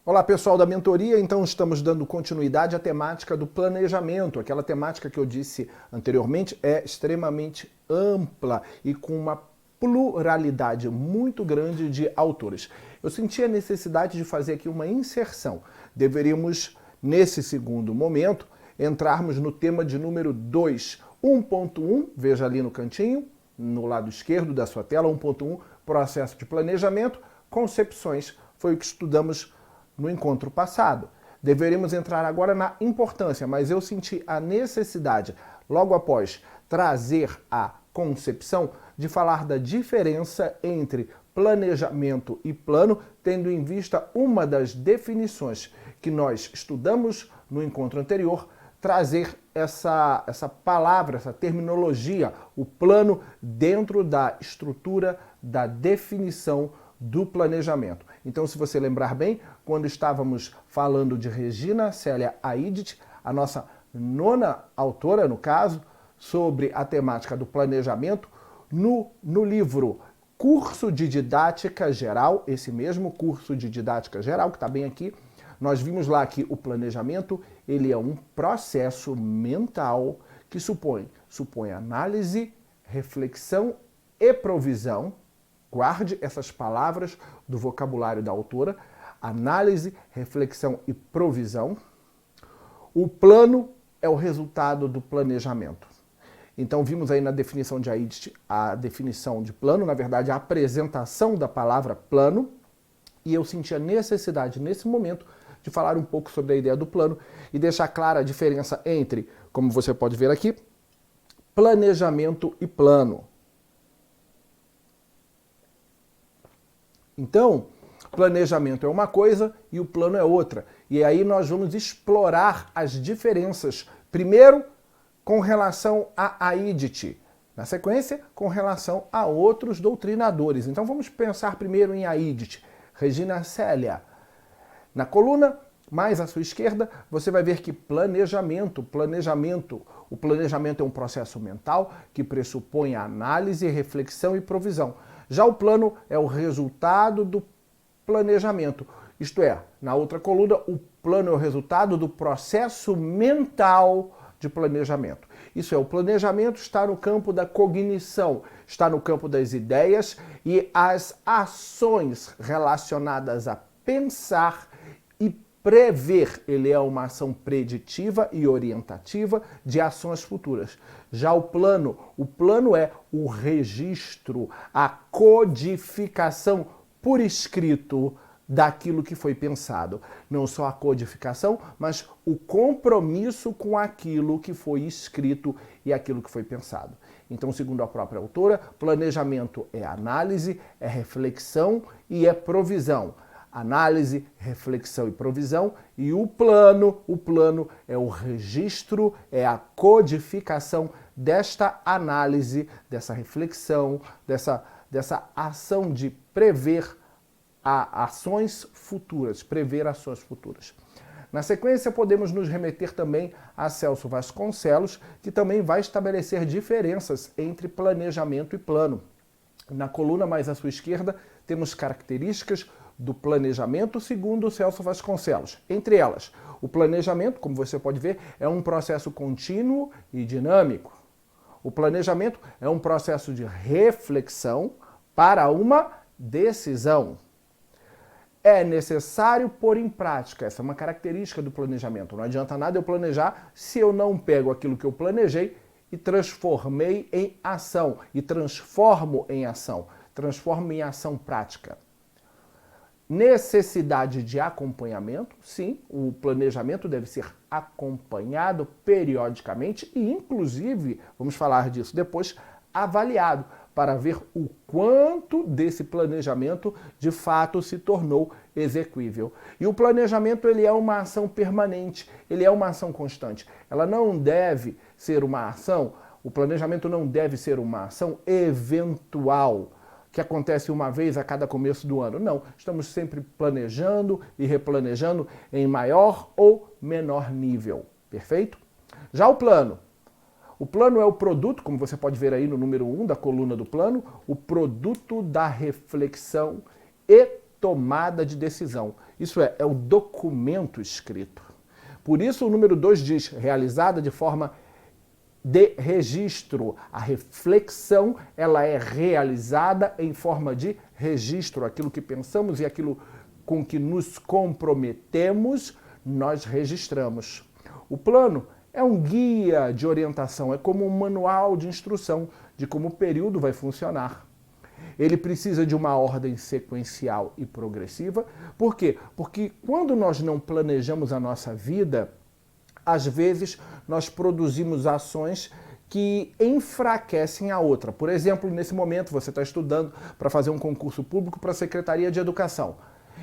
Olá pessoal da mentoria, então estamos dando continuidade à temática do planejamento. Aquela temática que eu disse anteriormente é extremamente ampla e com uma pluralidade muito grande de autores. Eu senti a necessidade de fazer aqui uma inserção. Deveríamos, nesse segundo momento, entrarmos no tema de número 2, 1.1, veja ali no cantinho, no lado esquerdo da sua tela, 1.1, processo de planejamento, concepções, foi o que estudamos no encontro passado. Deveríamos entrar agora na importância, mas eu senti a necessidade, logo após trazer a concepção, de falar da diferença entre planejamento e plano, tendo em vista uma das definições que nós estudamos no encontro anterior, trazer essa palavra, essa terminologia, o plano, dentro da estrutura da definição do planejamento. Então, se você lembrar bem, quando estávamos falando de Regina Célia Aidit, a nossa nona autora, no caso, sobre a temática do planejamento, no livro Curso de Didática Geral, esse mesmo curso de didática geral, que está bem aqui, nós vimos lá que o planejamento ele é um processo mental que supõe análise, reflexão e provisão. Guarde essas palavras do vocabulário da autora: análise, reflexão e provisão. O plano é o resultado do planejamento. Então vimos aí na definição de Aidit a definição de plano, na verdade a apresentação da palavra plano, e eu senti a necessidade nesse momento de falar um pouco sobre a ideia do plano e deixar clara a diferença entre, como você pode ver aqui, planejamento e plano. Então, planejamento é uma coisa e o plano é outra. E aí nós vamos explorar as diferenças, primeiro com relação a Aidit, na sequência com relação a outros doutrinadores. Então vamos pensar primeiro em Aidit, Regina Célia. Na coluna mais à sua esquerda, você vai ver que o planejamento é um processo mental que pressupõe análise, reflexão e provisão. Já o plano é o resultado do planejamento. Isto é, na outra coluna, o plano é o resultado do processo mental de planejamento. Isso é, o planejamento está no campo da cognição, está no campo das ideias e as ações relacionadas a pensar e prever. Ele é uma ação preditiva e orientativa de ações futuras. Já o plano é o registro, a codificação por escrito daquilo que foi pensado. Não só a codificação, mas o compromisso com aquilo que foi escrito e aquilo que foi pensado. Então, segundo a própria autora, planejamento é análise, é reflexão e é provisão. Análise, reflexão e provisão, e o plano é o registro, é a codificação desta análise, dessa reflexão, dessa ação de prever ações futuras, prever ações futuras. Na sequência, podemos nos remeter também a Celso Vasconcelos, que também vai estabelecer diferenças entre planejamento e plano. Na coluna mais à sua esquerda, temos características do planejamento segundo Celso Vasconcelos. Entre elas, o planejamento, como você pode ver, é um processo contínuo e dinâmico. O planejamento é um processo de reflexão para uma decisão. É necessário pôr em prática. Essa é uma característica do planejamento. Não adianta nada eu planejar se eu não pego aquilo que eu planejei e transformei em ação. E transformo em ação. Transformo em ação prática. Necessidade de acompanhamento. Sim, o planejamento deve ser acompanhado periodicamente e, inclusive, vamos falar disso depois, avaliado, para ver o quanto desse planejamento de fato se tornou execuível. E o planejamento ele é uma ação permanente, ele é uma ação constante. Ela não deve ser uma ação, o planejamento não deve ser uma ação eventual, que acontece uma vez a cada começo do ano. Não, estamos sempre planejando e replanejando em maior ou menor nível. Perfeito? Já o plano é o produto, como você pode ver aí no número 1 da coluna do plano, o produto da reflexão e tomada de decisão. Isso é o documento escrito. Por isso o número 2 diz, realizada de forma de registro. A reflexão, ela é realizada em forma de registro. Aquilo que pensamos e aquilo com que nos comprometemos, nós registramos. O plano é um guia de orientação, é como um manual de instrução de como o período vai funcionar. Ele precisa de uma ordem sequencial e progressiva. Por quê? Porque quando nós não planejamos a nossa vida, às vezes nós produzimos ações que enfraquecem a outra. Por exemplo, nesse momento você está estudando para fazer um concurso público para a Secretaria de Educação.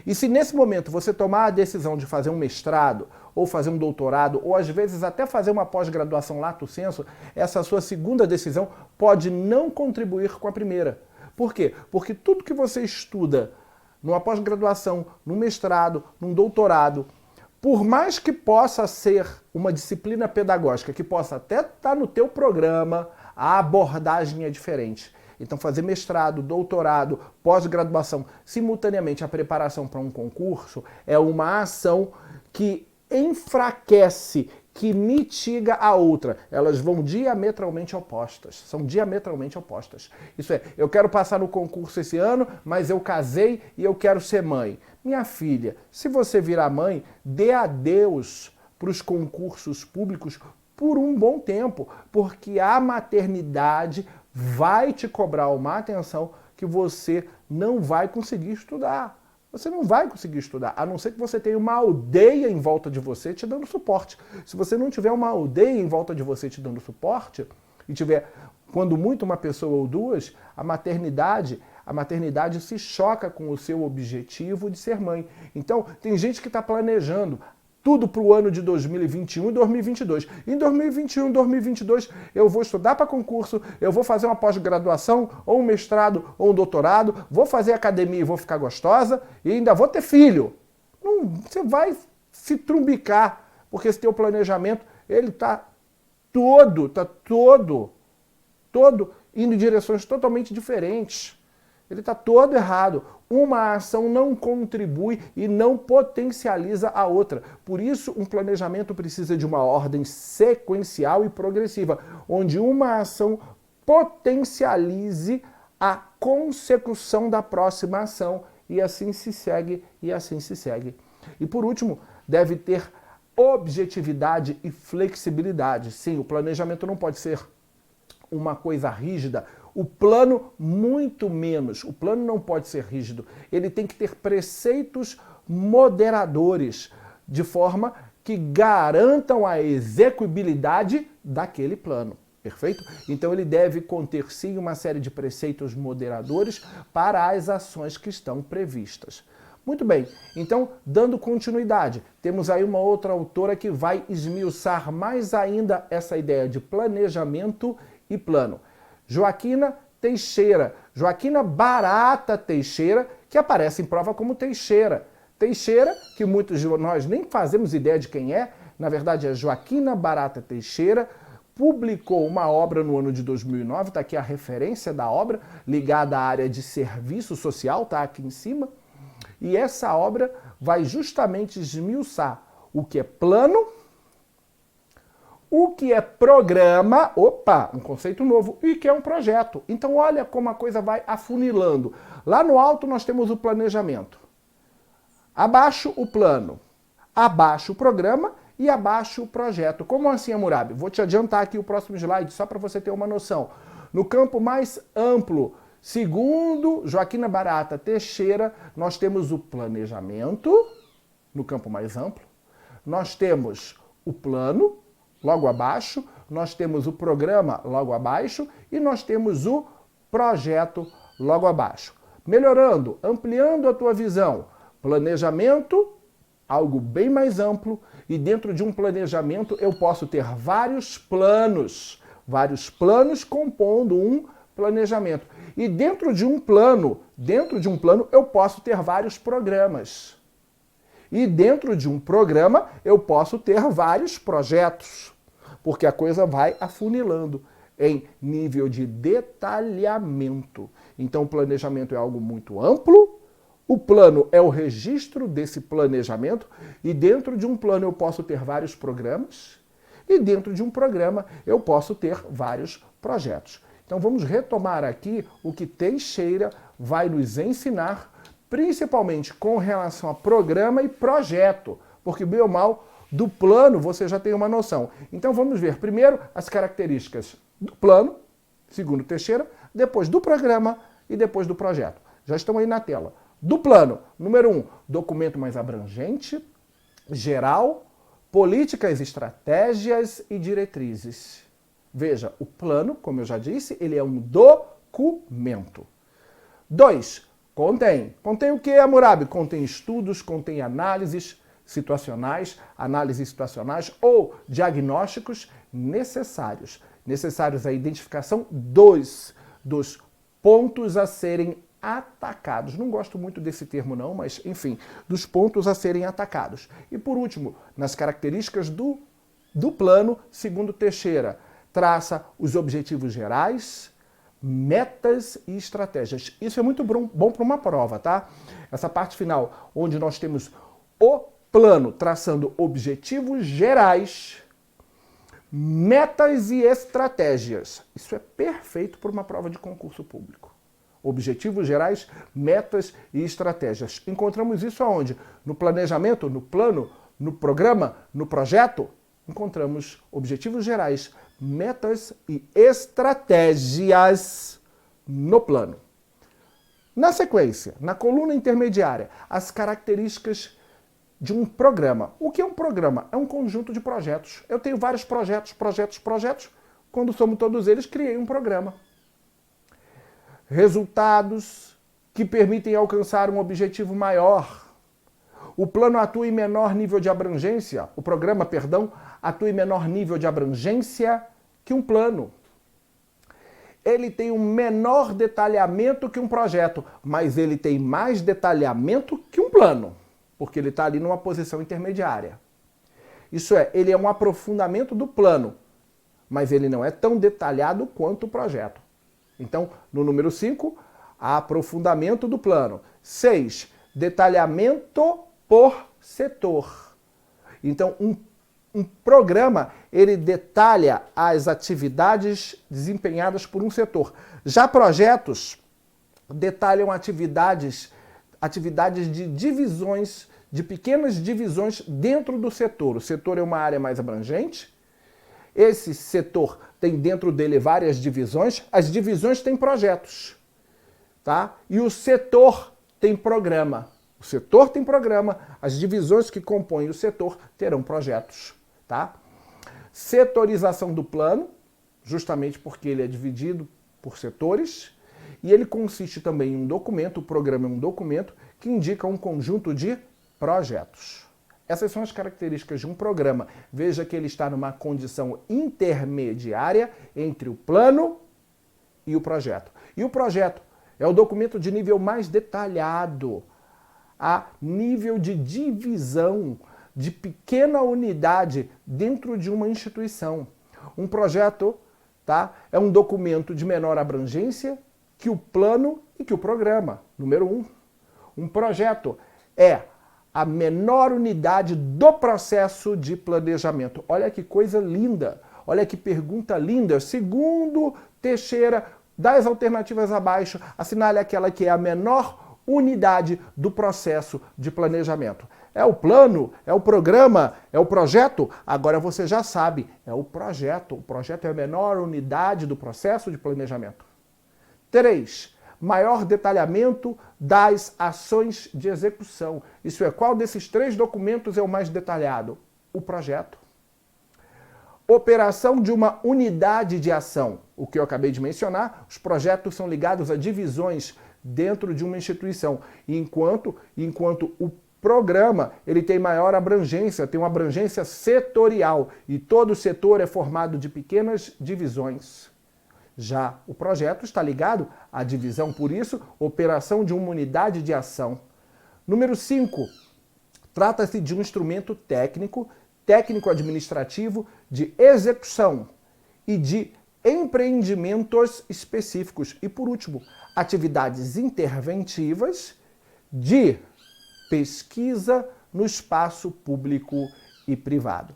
E se nesse momento você tomar a decisão de fazer um mestrado, ou fazer um doutorado, ou às vezes até fazer uma pós-graduação lato sensu, essa sua segunda decisão pode não contribuir com a primeira. Por quê? Porque tudo que você estuda numa pós-graduação, num mestrado, num doutorado, por mais que possa ser uma disciplina pedagógica, que possa até estar no teu programa, a abordagem é diferente. Então fazer mestrado, doutorado, pós-graduação, simultaneamente a preparação para um concurso, é uma ação que enfraquece, que mitiga a outra. Elas vão diametralmente opostas. São diametralmente opostas. Isso é, eu quero passar no concurso esse ano, mas eu casei e eu quero ser mãe. Minha filha, se você virar mãe, dê adeus para os concursos públicos por um bom tempo, porque a maternidade vai te cobrar uma atenção que você não vai conseguir estudar. Você não vai conseguir estudar, a não ser que você tenha uma aldeia em volta de você te dando suporte. Se você não tiver uma aldeia em volta de você te dando suporte, e tiver, quando muito, uma pessoa ou duas, a maternidade se choca com o seu objetivo de ser mãe. Então, tem gente que está planejando tudo para o ano de 2021 e 2022. Em 2021 e 2022 eu vou estudar para concurso, eu vou fazer uma pós-graduação, ou um mestrado, ou um doutorado, vou fazer academia e vou ficar gostosa, e ainda vou ter filho. Não, você vai se trumbicar, porque esse teu planejamento, ele está todo indo em direções totalmente diferentes. Ele está todo errado. Uma ação não contribui e não potencializa a outra. Por isso, um planejamento precisa de uma ordem sequencial e progressiva, onde uma ação potencialize a consecução da próxima ação. E assim se segue, e assim se segue. E por último, deve ter objetividade e flexibilidade. Sim, o planejamento não pode ser uma coisa rígida. O plano, muito menos. O plano não pode ser rígido. Ele tem que ter preceitos moderadores, de forma que garantam a execuibilidade daquele plano. Perfeito? Então ele deve conter, sim, uma série de preceitos moderadores para as ações que estão previstas. Muito bem, então, dando continuidade, temos aí uma outra autora que vai esmiuçar mais ainda essa ideia de planejamento e plano. Joaquina Teixeira, Joaquina Barata Teixeira, que aparece em prova como Teixeira. Teixeira, que muitos de nós nem fazemos ideia de quem é, na verdade é Joaquina Barata Teixeira, publicou uma obra no ano de 2009, está aqui a referência da obra, ligada à área de serviço social, está aqui em cima, e essa obra vai justamente esmiuçar o que é plano, o que é programa, opa, um conceito novo, e o que é um projeto. Então olha como a coisa vai afunilando. Lá no alto nós temos o planejamento. Abaixo o plano, abaixo o programa e abaixo o projeto. Como assim, Hammurabi? Vou te adiantar aqui o próximo slide, só para você ter uma noção. No campo mais amplo, segundo Joaquina Barata Teixeira, nós temos o planejamento, no campo mais amplo. Nós temos o plano, logo abaixo, nós temos o programa logo abaixo e nós temos o projeto logo abaixo. Melhorando, ampliando a tua visão, planejamento, algo bem mais amplo, e dentro de um planejamento eu posso ter vários planos compondo um planejamento. E dentro de um plano eu posso ter vários programas. E dentro de um programa eu posso ter vários projetos, porque a coisa vai afunilando em nível de detalhamento. Então o planejamento é algo muito amplo, O plano é o registro desse planejamento e dentro de um plano eu posso ter vários programas e dentro de um programa eu posso ter vários projetos. Então vamos retomar aqui o que Teixeira vai nos ensinar, principalmente com relação a programa e projeto, porque bem ou mal do plano você já tem uma noção. Então vamos ver primeiro as características do plano, segundo Teixeira, depois do programa e depois do projeto. Já estão aí na tela. Do plano, número 1, documento mais abrangente, geral, políticas, estratégias e diretrizes. Veja, o plano, como eu já disse, ele é um documento. 2, contém. Contém o que, Hammurabi? Contém estudos, contém análises situacionais ou diagnósticos necessários. Necessários à identificação dos pontos a serem atacados. Não gosto muito desse termo não, mas enfim, dos pontos a serem atacados. E por último, nas características do plano, segundo Teixeira, traça os objetivos gerais, metas e estratégias. Isso é muito bom para uma prova, tá? Essa parte final, onde nós temos o plano traçando objetivos gerais, metas e estratégias. Isso é perfeito para uma prova de concurso público. Objetivos gerais, metas e estratégias. Encontramos isso aonde? No planejamento, no plano, no programa, no projeto? Encontramos objetivos gerais, metas e estratégias no plano. Na sequência, na coluna intermediária, as características de um programa. O que é um programa? É um conjunto de projetos. Eu tenho vários projetos. Quando somo todos eles, criei um programa. Resultados que permitem alcançar um objetivo maior. O plano atua em menor nível de abrangência, o programa, perdão, atua em menor nível de abrangência que um plano. Ele tem um menor detalhamento que um projeto, mas ele tem mais detalhamento que um plano, porque ele está ali numa posição intermediária. Isso é, ele é um aprofundamento do plano, mas ele não é tão detalhado quanto o projeto. Então, no número 5, aprofundamento do plano. 6, detalhamento por setor. Então, um programa, ele detalha as atividades desempenhadas por um setor. Já projetos detalham atividades de divisões, de pequenas divisões dentro do setor. O setor é uma área mais abrangente. Esse setor tem dentro dele várias divisões. As divisões têm projetos, tá? E o setor tem programa. O setor tem programa, as divisões que compõem o setor terão projetos, tá? Setorização do plano, justamente porque ele é dividido por setores, e ele consiste também em um documento, o programa é um documento que indica um conjunto de projetos. Essas são as características de um programa. Veja que ele está numa condição intermediária entre o plano e o projeto. E o projeto é o documento de nível mais detalhado, a nível de divisão, de pequena unidade dentro de uma instituição. Um projeto, tá, é um documento de menor abrangência que o plano e que o programa, número 1. Um projeto é a menor unidade do processo de planejamento. Olha que coisa linda, olha que pergunta linda. Segundo Teixeira, das alternativas abaixo, assinale aquela que é a menor unidade do processo de planejamento. É o plano? É o programa? É o projeto? Agora você já sabe, é o projeto. O projeto é a menor unidade do processo de planejamento. 3. Maior detalhamento das ações de execução. Isso é, qual desses 3 documentos é o mais detalhado? O projeto. Operação de uma unidade de ação. O que eu acabei de mencionar, os projetos são ligados a divisões dentro de uma instituição, enquanto o programa ele tem maior abrangência, tem uma abrangência setorial, e todo setor é formado de pequenas divisões. Já o projeto está ligado à divisão, por isso, operação de uma unidade de ação. Número 5, trata-se de um instrumento técnico-administrativo de execução e de empreendimentos específicos. E por último, atividades interventivas de pesquisa no espaço público e privado.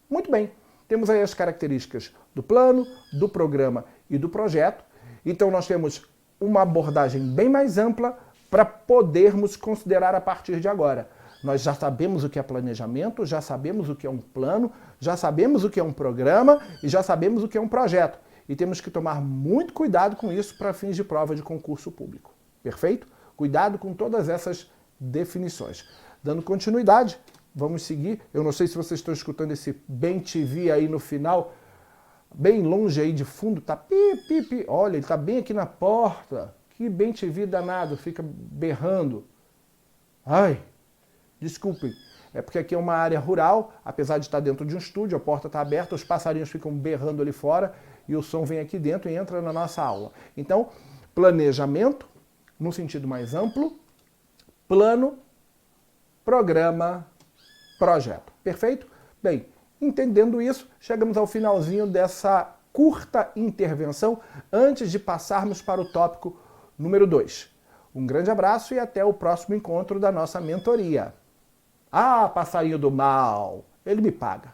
Muito bem, temos aí as características do plano, do programa e do projeto. Então nós temos uma abordagem bem mais ampla para podermos considerar a partir de agora. Nós já sabemos o que é planejamento, já sabemos o que é um plano, já sabemos o que é um programa e já sabemos o que é um projeto. E temos que tomar muito cuidado com isso para fins de prova de concurso público. Perfeito? Cuidado com todas essas definições. Dando continuidade, vamos seguir. Eu não sei se vocês estão escutando esse Bem TV aí no final, bem longe aí de fundo, tá pi, pi, pi. Olha, ele tá bem aqui na porta. Que Bem TV danado, fica berrando. Ai, desculpem. É porque aqui é uma área rural, apesar de estar dentro de um estúdio, a porta está aberta, os passarinhos ficam berrando ali fora e o som vem aqui dentro e entra na nossa aula. Então, planejamento, no sentido mais amplo, plano, programa, projeto. Perfeito? Bem, entendendo isso, chegamos ao finalzinho dessa curta intervenção antes de passarmos para o tópico número 2. Um grande abraço e até o próximo encontro da nossa mentoria. Ah, passarinho do mal, ele me paga.